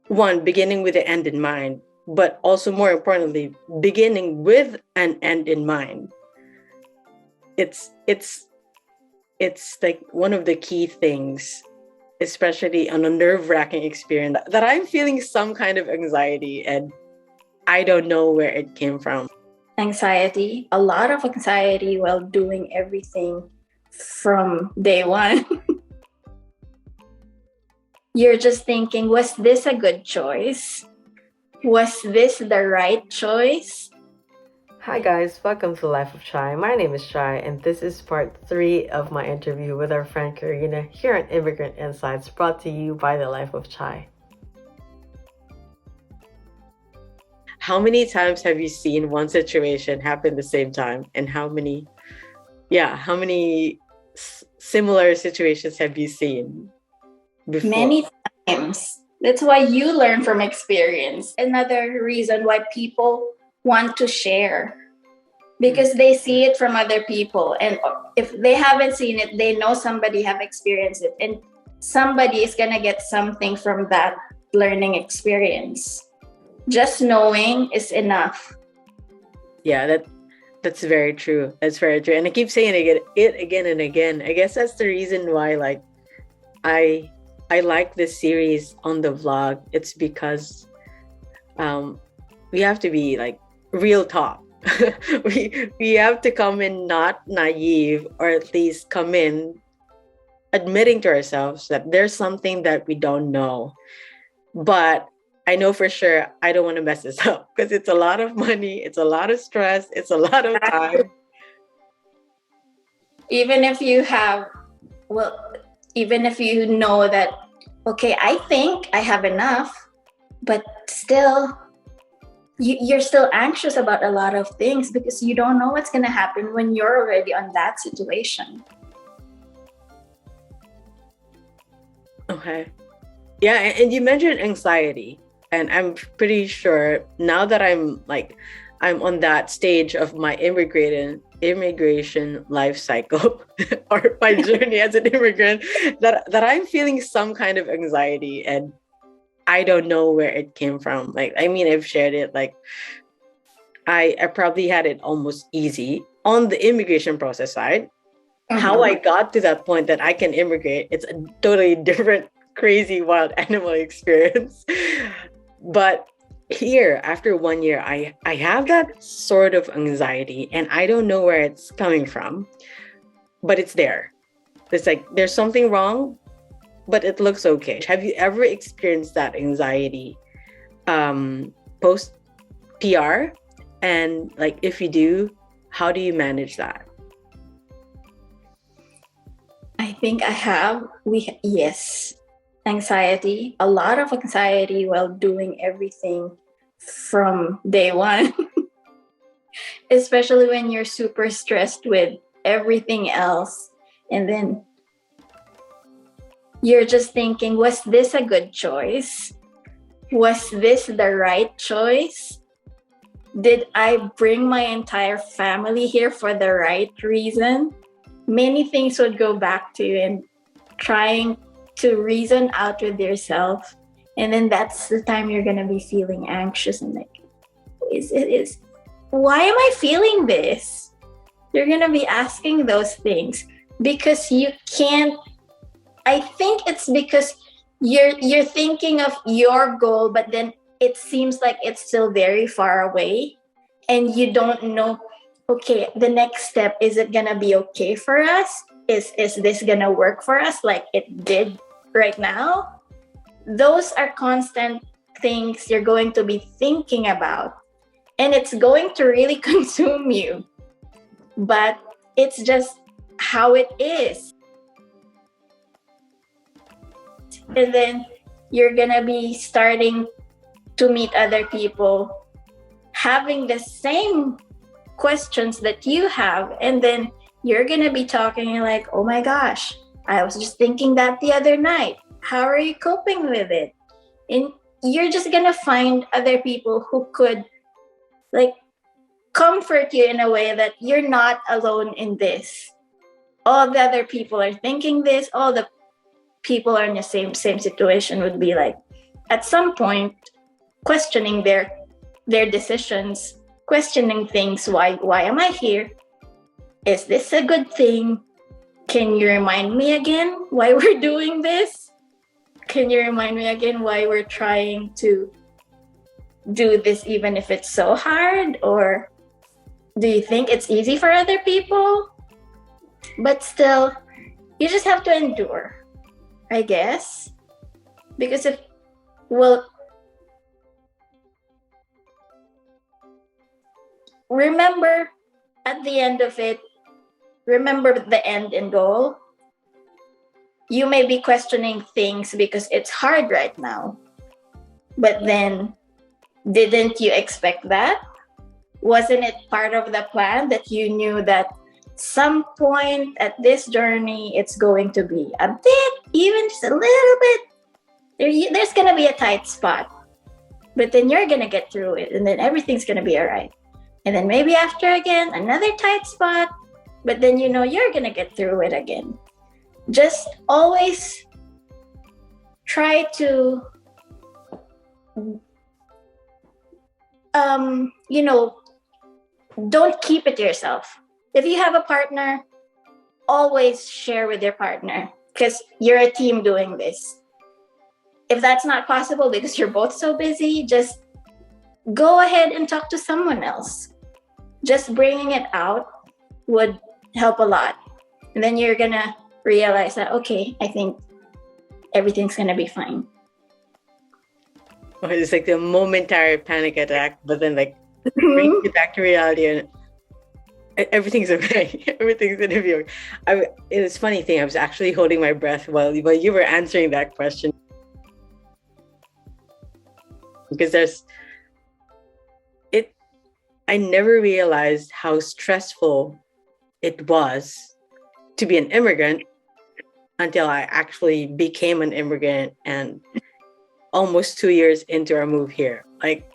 One, beginning with the end in mind, but also more importantly, beginning with an end in mind. It's like one of the key things, especially on a nerve-wracking experience, that I'm feeling some kind of anxiety and I don't know where it came from. Anxiety, a lot of anxiety while doing everything from day one. You're just thinking, was this a good choice? Was this the right choice? Hi guys, welcome to Life of Chai. My name is Chai and this is part 3 of my interview with our friend Karina here on Immigrant Insights, brought to you by the Life of Chai. How many times have you seen one situation happen at the same time, and how many similar situations have you seen before? Many times. That's why you learn from experience. Another reason why people want to share, because they see it from other people, and if they haven't seen it, they know somebody have experienced it, and somebody is gonna get something from that learning experience. Just knowing is enough. Yeah, that's very true. That's very true. And I keep saying it again and again. I guess that's the reason why I like this series on the vlog. It's because we have to be real talk. we have to come in not naive, or at least come in admitting to ourselves that there's something that we don't know. But I know for sure I don't want to mess this up, because it's a lot of money, it's a lot of stress, it's a lot of time. Even if you know that, okay, I think I have enough, but still, you're still anxious about a lot of things because you don't know what's going to happen when you're already on that situation. Okay. Yeah, and you mentioned anxiety. And I'm pretty sure now that I'm on that stage of my immigration life cycle or my journey as an immigrant, that I'm feeling some kind of anxiety, and I don't know where it came from. I've shared it. I probably had it almost easy on the immigration process side. Mm-hmm. How I got to that point that I can immigrate, it's a totally different, crazy, wild animal experience. But here, after 1 year, I have that sort of anxiety, and I don't know where it's coming from, but it's there. It's there's something wrong, but it looks okay. Have you ever experienced that anxiety post PR? And if you do, how do you manage that? I think I have. Yes. Anxiety, a lot of anxiety while doing everything from day one. Especially when you're super stressed with everything else. And then you're just thinking, was this a good choice? Was this the right choice? Did I bring my entire family here for the right reason? Many things would go back to you, and trying to reason out with yourself, and then that's the time you're gonna be feeling anxious and why am I feeling this? You're gonna be asking those things because you can't. I think it's because you're thinking of your goal, but then it seems like it's still very far away, and you don't know. Okay, the next step, is it gonna be okay for us? Is this gonna work for us like it did right now? Those are constant things you're going to be thinking about, and it's going to really consume you. But it's just how it is. And then you're gonna be starting to meet other people having the same questions that you have, and then you're gonna be talking, you're like, oh my gosh, I was just thinking that the other night. How are you coping with it? And you're just gonna find other people who could comfort you in a way that you're not alone in this. All the other people are thinking this. All the people are in the same situation, would be like, at some point, questioning their decisions, questioning things. Why am I here? Is this a good thing? Can you remind me again why we're doing this? Can you remind me again why we're trying to do this even if it's so hard? Or do you think it's easy for other people? But still, you just have to endure, I guess. Because remember at the end of it, remember the end and goal. You may be questioning things because it's hard right now. But then, didn't you expect that? Wasn't it part of the plan that you knew that some point at this journey, it's going to be a bit, even just a little bit, there's going to be a tight spot. But then you're going to get through it, and then everything's going to be all right. And then maybe after again, another tight spot, but then you know you're going to get through it again. Just always try to, don't keep it to yourself. If you have a partner, always share with your partner, because you're a team doing this. If that's not possible because you're both so busy, just go ahead and talk to someone else. Just bringing it out would help a lot. And then you're going to realize that, okay, I think everything's going to be fine. Or it's like the momentary panic attack, but then like brings you back to reality and everything's okay. Everything's going to be okay. It's a funny thing. I was actually holding my breath while you were answering that question. Because I never realized how stressful it was to be an immigrant until I actually became an immigrant, and almost 2 years into our move here. Like,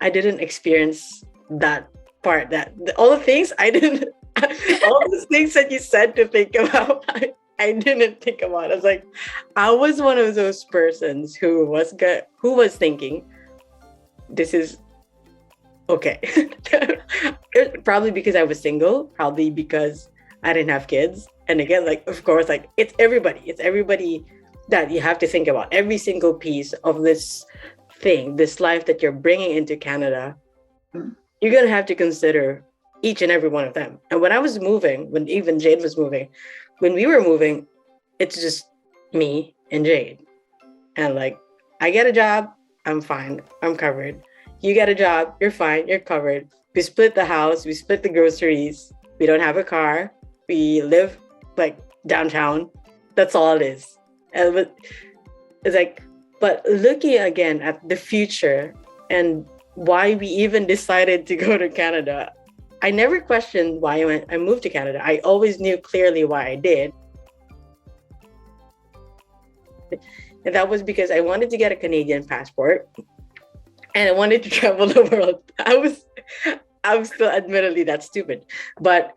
I didn't experience that part, all the things I didn't, all the things that you said to think about, I didn't think about. I was like, I was one of those persons who was thinking, this is okay. Probably because I was single, probably because I didn't have kids. And again, like, of course, like it's everybody that you have to think about. Every single piece of this thing, this life that you're bringing into Canada, you're going to have to consider each and every one of them. And when I was moving, when even Jade was moving, when we were moving, it's just me and Jade. And like, I get a job, I'm fine, I'm covered. You get a job, you're fine, you're covered. We split the house, we split the groceries. We don't have a car. We live like downtown. That's all it is. And it's like, but looking again at the future and why we even decided to go to Canada, I never questioned why I moved to Canada. I always knew clearly why I did. And that was because I wanted to get a Canadian passport and I wanted to travel the world. I was still admittedly that stupid. But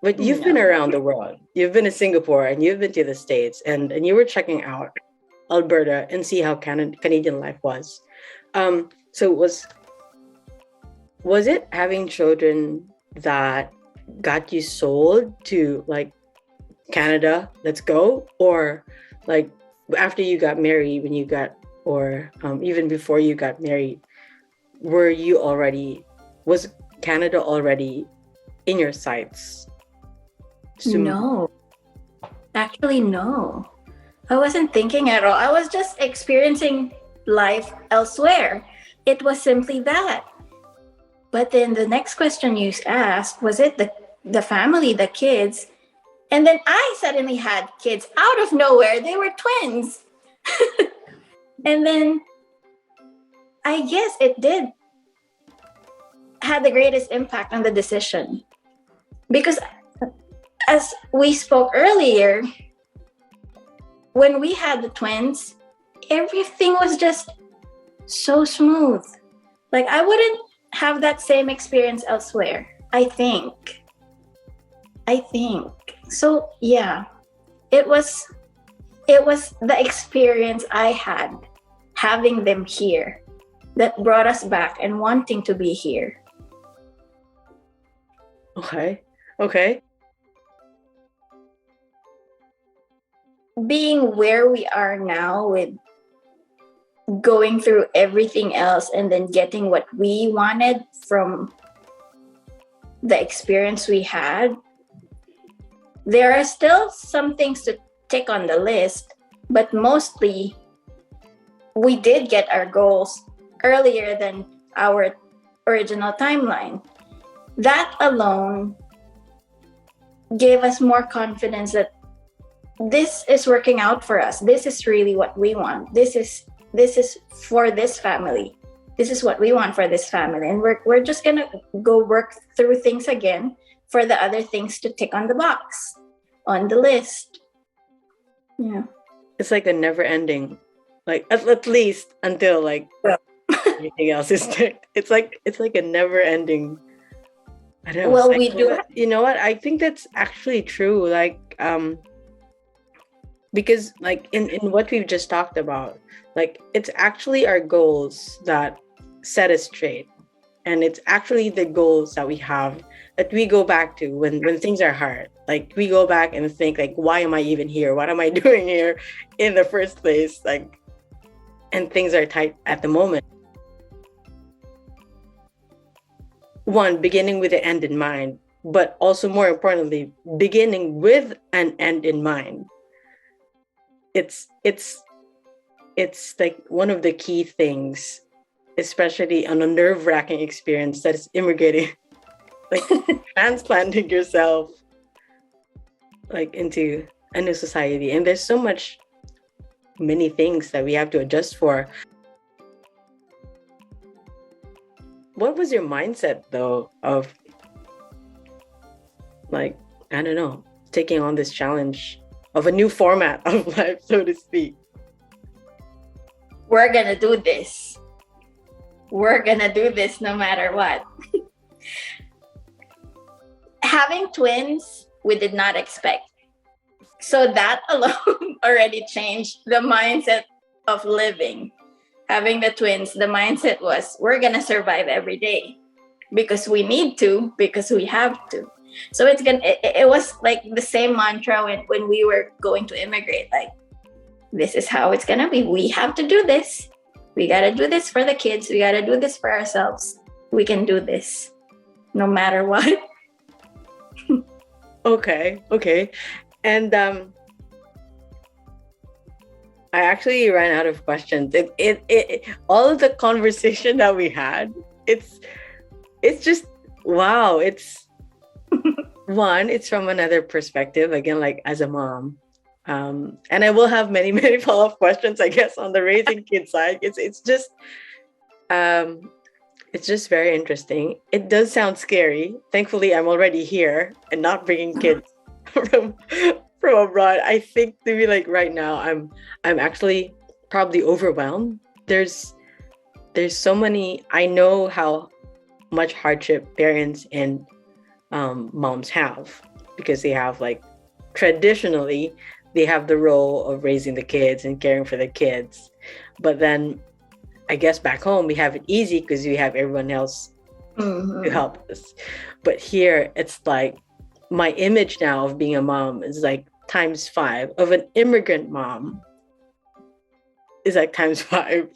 you've been around the world. You've been to Singapore and you've been to the States and you were checking out Alberta and see how Canadian life was. So was it having children that got you sold to like Canada, let's go? Or like after you got married, even before you got married, was Canada already in your sights? No, actually, no. I wasn't thinking at all. I was just experiencing life elsewhere. It was simply that. But then the next question you asked, was it the family, the kids? And then I suddenly had kids out of nowhere. They were twins. And then I guess it did had the greatest impact on the decision. Because as we spoke earlier, when we had the twins, everything was just so smooth. Like I wouldn't have that same experience elsewhere. I think. So yeah, it was the experience I had having them here that brought us back and wanting to be here. Okay. Being where we are now with going through everything else and then getting what we wanted from the experience we had, there are still some things to tick on the list, but mostly we did get our goals earlier than our original timeline. That alone gave us more confidence that this is working out for us. This is really what we want. This is for this family. This is what we want for this family. And we're just gonna go work through things again for the other things to tick on the box, on the list. Yeah. It's like a never ending, like at least until like everything else is ticked. It's like a never ending. I don't know. Well, cycle. we do. You know what? I think that's actually true. Like, because like in what we've just talked about, like it's actually our goals that set us straight, and it's actually the goals that we have that we go back to when things are hard. Like we go back and think like, why am I even here? What am I doing here in the first place? Like, and things are tight at the moment. One, beginning with the end in mind, but also more importantly, beginning with an end in mind. It's like one of the key things, especially on a nerve-wracking experience that is immigrating, like transplanting yourself like into a new society. And there's so many things that we have to adjust for. What was your mindset though of like, I don't know, taking on this challenge of a new format of life, so to speak? We're gonna do this. We're gonna do this no matter what. Having twins, we did not expect. So that alone already changed the mindset of living. Having the twins, the mindset was, we're gonna survive every day because we need to, because we have to. So it was like the same mantra when we were going to immigrate. Like, this is how it's gonna be. We have to do this. We gotta do this for the kids. We gotta do this for ourselves. We can do this no matter what. Okay. And I actually ran out of questions. It all of the conversation that we had, it's just wow. It's one, it's from another perspective, again, like as a mom. And I will have many follow-up questions, I guess, on the raising kids side. It's just very interesting. It does sound scary. Thankfully, I'm already here and not bringing kids from abroad. I think to be like right now, I'm actually probably overwhelmed. There's so many. I know how much hardship parents and moms have, because they have like traditionally they have the role of raising the kids and caring for the kids, but then I guess back home we have it easy because we have everyone else to help us. But here it's like my image now of being a mom is like times 5. Of an immigrant mom is like times 5.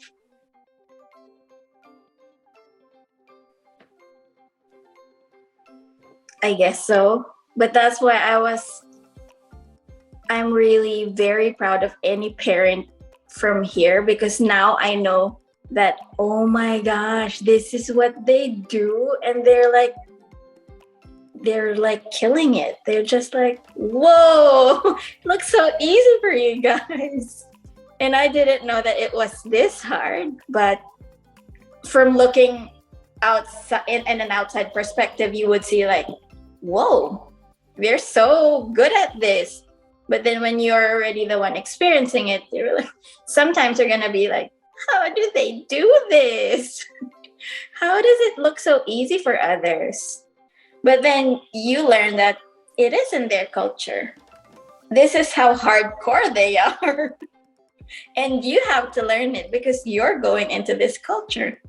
I guess so. But that's why I'm really very proud of any parent from here, because now I know that, oh my gosh, this is what they do. And they're like killing it. They're just like, whoa, it looks so easy for you guys. And I didn't know that it was this hard. But from looking outside in an outside perspective, you would see like, whoa, they're so good at this. But then when you're already the one experiencing it, you're like, sometimes you're gonna be like, how do they do this? how does it look so easy for others? But then you learn that it isn't their culture. This is how hardcore they are. And you have to learn it because you're going into this culture.